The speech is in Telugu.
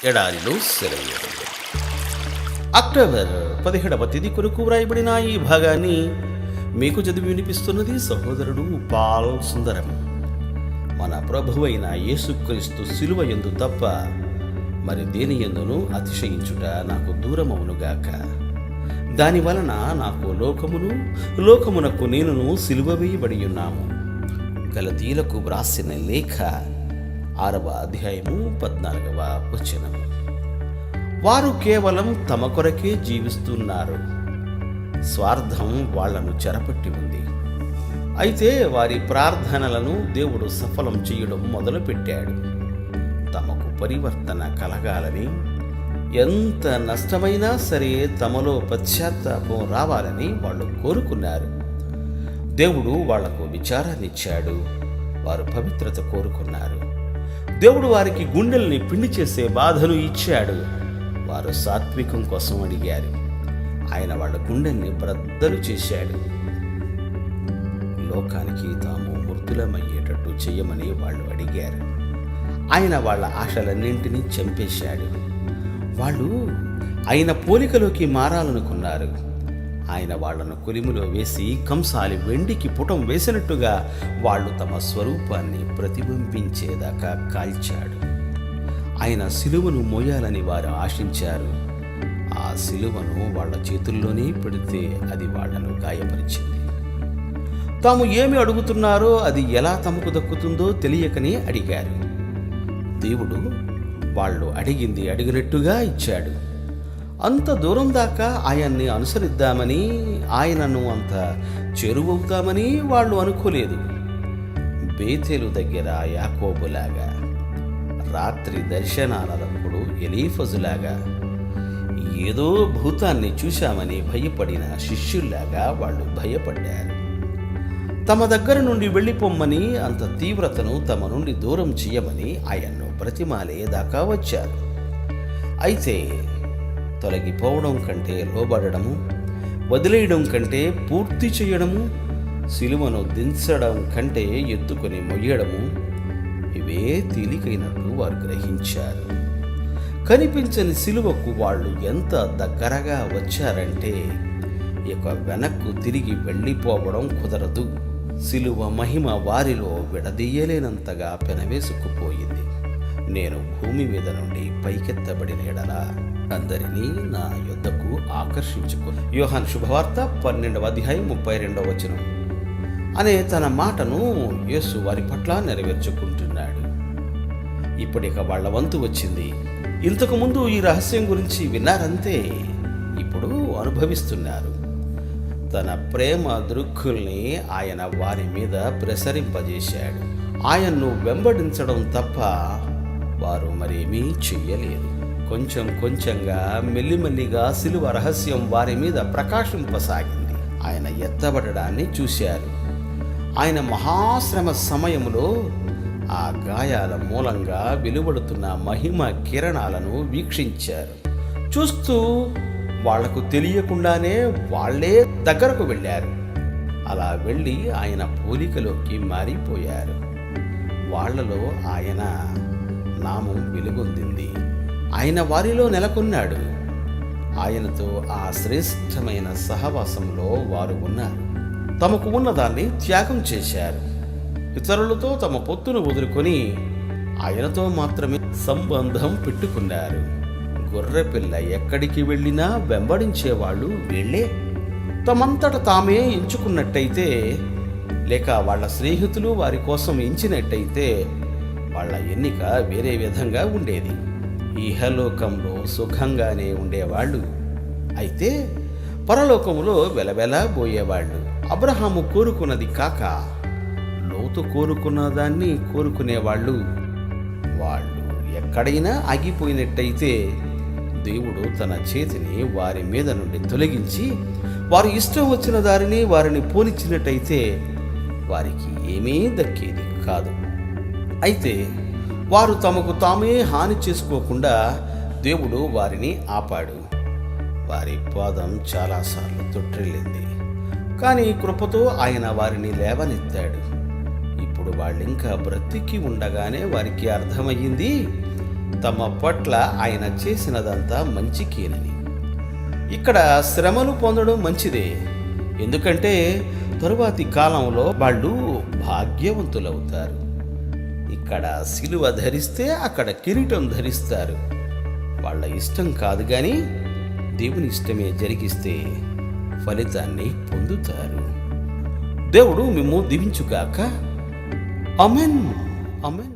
ఎడారిలో సెలయేరు. అక్టోబర్ 17వ తేదీ కొరకు వ్రాయబడిన ఈ భాగాన్ని మీకు చదివి వినిపిస్తున్నది సహోదరుడు పాల్ సుందరం. మన ప్రభువైన యేసుక్రీస్తు శిలువ యందు తప్ప మరి దేని యందును అతిశయించుట నాకు దూరమవునుగాక. దాని వలన నాకు లోకమును, లోకమునకు నేనును సిలువ వేయబడి ఉన్నాము. గలతీలకు వ్రాసిన లేఖ 6వ అధ్యాయము 14వ వచనము. వారు కేవలం తమ కొరకే జీవిస్తున్నారు. స్వార్థం వాళ్లను చెరపట్టి ఉంది. అయితే వారి ప్రార్థనలను దేవుడు సఫలం చేయడం మొదలుపెట్టాడు. తమకు పరివర్తన కలగాలని, ఎంత నష్టమైనా సరే తమలో పశ్చాత్తాపం రావాలని వాళ్ళు కోరుకున్నారు. దేవుడు వాళ్లకు విచారాన్నిచ్చాడు. వారు పవిత్రత కోరుకున్నారు. దేవుడు వారికి గుండెల్ని పిండి చేసే బాధను ఇచ్చాడు. వారు సాత్వికం కోసం అడిగారు. ఆయన వాళ్ళ గుండెల్ని బ్రద్దలు చేశాడు. లోకానికి తాము మృతులమయ్యేటట్టు చేయమని వాళ్ళు అడిగారు. ఆయన వాళ్ళ ఆశలన్నింటినీ చంపేశాడు. వాళ్ళు ఆయన పోలికలోకి మారాలనుకున్నారు. ఆయన వాళ్లను కొలిమిలో వేసి కంసాలి వెండికి పుటం వేసినట్టుగా వాళ్ళు తమ స్వరూపాన్ని ప్రతిబింబించేదాకా కాల్చాడు. ఆయన సిలువను మోయాలని వారు ఆశించారు. ఆ సిలువను వాళ్ళ చేతుల్లోనే పెడితే అది వాళ్లను గాయపరిచింది. తాము ఏమి అడుగుతున్నారో అది ఎలా తమకు దక్కుతుందో తెలియకనే అడిగారు. దేవుడు వాళ్ళు అడిగింది అడిగినట్టుగా ఇచ్చాడు. అంత దూరం దాకా ఆయన్ని అనుసరిద్దామని, ఆయనను అంత చేరువవుతామని వాళ్ళు అనుకోలేదు. బేతేలు దగ్గర యాకోబులాగా, రాత్రి దర్శనాలప్పుడు ఎలీఫజులాగా, ఏదో భూతాన్ని చూశామని భయపడిన శిష్యుల్లాగా వాళ్ళు భయపడ్డారు. తమ దగ్గర నుండి వెళ్ళిపోమ్మని, అంత తీవ్రతను తమ నుండి దూరం చేయమని ఆయన్ను బ్రతిమాలేదాకా వచ్చారు. అయితే తొలగిపోవడం కంటే లోబడము, వదిలేయడం కంటే పూర్తి చేయడము, సిలువను దించడం కంటే ఎత్తుకొని మొయ్యడము, ఇవే తేలికైనట్టు వారు గ్రహించారు. కనిపించని సిలువకు వాళ్ళు ఎంత దగ్గరగా వచ్చారంటే ఇక వెనక్కు తిరిగి వెళ్ళిపోవడం కుదరదు. సిలువ మహిమ వారిలో విడదీయలేనంతగా పెనవేసుకుపోయింది. నేను భూమి మీద నుండి పైకెత్తబడిన ఎడల అందరినీ నా యొద్దకు ఆకర్షించుకో. యోహాను శుభవార్త 12వ అధ్యాయం 32వ వచనం అనే తన మాటను యేసు వారి పట్ల నెరవేర్చుకుంటున్నాడు. ఇప్పుడిక వాళ్ళ వంతు వచ్చింది. ఇంతకు ముందు ఈ రహస్యం గురించి విన్నారంతే, ఇప్పుడు అనుభవిస్తున్నారు. తన ప్రేమ దృక్కుల్ని ఆయన వారి మీద ప్రసరింపజేశాడు. ఆయన్ను వెంబడించడం తప్ప వారు మరేమీ చెయ్యలేరు. కొంచెం కొంచెంగా మెల్లిమెల్లిగా సిలువ రహస్యం వారి మీద ప్రకాశింపసాగింది. ఆయన ఎత్తబడడాన్ని చూశారు. ఆయన మహాశ్రమ సమయంలో ఆ గాయాల మూలంగా వెలువడుతున్న మహిమ కిరణాలను వీక్షించారు. చూస్తూ వాళ్లకు తెలియకుండానే వాళ్లే దగ్గరకు వెళ్ళారు. అలా వెళ్ళి ఆయన పోలికలోకి మారిపోయారు. వాళ్లలో ఆయన నామం వెలుగొందింది. ఆయన వారిలో నెలకొన్నాడు. ఆయనతో ఆ శ్రేష్టమైన సహవాసంలో వారు ఉన్నారు. తమకు ఉన్నదాన్ని త్యాగం చేశారు. ఇతరులతో తమ పొత్తును వదులుకొని ఆయనతో మాత్రమే సంబంధం పెట్టుకున్నారు. గొర్రెపిల్ల ఎక్కడికి వెళ్ళినా వెంబడించేవాళ్ళు వీళ్ళే. తమంతట తామే ఎంచుకున్నట్టయితే, లేక వాళ్ళ స్నేహితులు వారి కోసం ఎంచినట్టయితే వాళ్ళ ఎన్నిక వేరే విధంగా ఉండేది. ఇహలోకంలో సుఖంగానే ఉండేవాళ్ళు, అయితే పరలోకములో వెలవెలబోయేవాళ్ళు. అబ్రహాము కోరుకున్నది కాక లోతు కోరుకున్న దాన్ని కోరుకునేవాళ్ళు. వాళ్ళు ఎక్కడైనా ఆగిపోయినట్టయితే దేవుడు తన చేతిని వారి మీద నుండి తొలగించి వారు ఇష్టం వచ్చిన దారిని వారిని పోనిచ్చినట్టయితే వారికి ఏమీ దక్కేది కాదు. అయితే వారు తమకు తామే హాని చేసుకోకుండా దేవుడు వారిని ఆపాడు. వారి పాదం చాలాసార్లు తొట్టిల్లింది. కానీ కృపతో ఆయన వారిని లేవనెత్తాడు. ఇప్పుడు వాళ్ళింకా బ్రతికి ఉండగానే వారికి అర్థమయ్యింది, తమ పట్ల ఆయన చేసినదంతా మంచికేనని. ఇక్కడ శ్రమలు పొందడం మంచిదే, ఎందుకంటే తరువాతి కాలంలో వాళ్ళు భాగ్యవంతులవుతారు. ఇక్కడ సిలువ ధరిస్తే అక్కడ కిరీటం ధరిస్తారు. వాళ్ళ ఇష్టం కాదు కానీ దేవుని ఇష్టమే జరిగిస్తే ఫలితాన్ని పొందుతారు. దేవుడు మిమ్ము దీవించుగాక. ఆమేన్. ఆమేన్.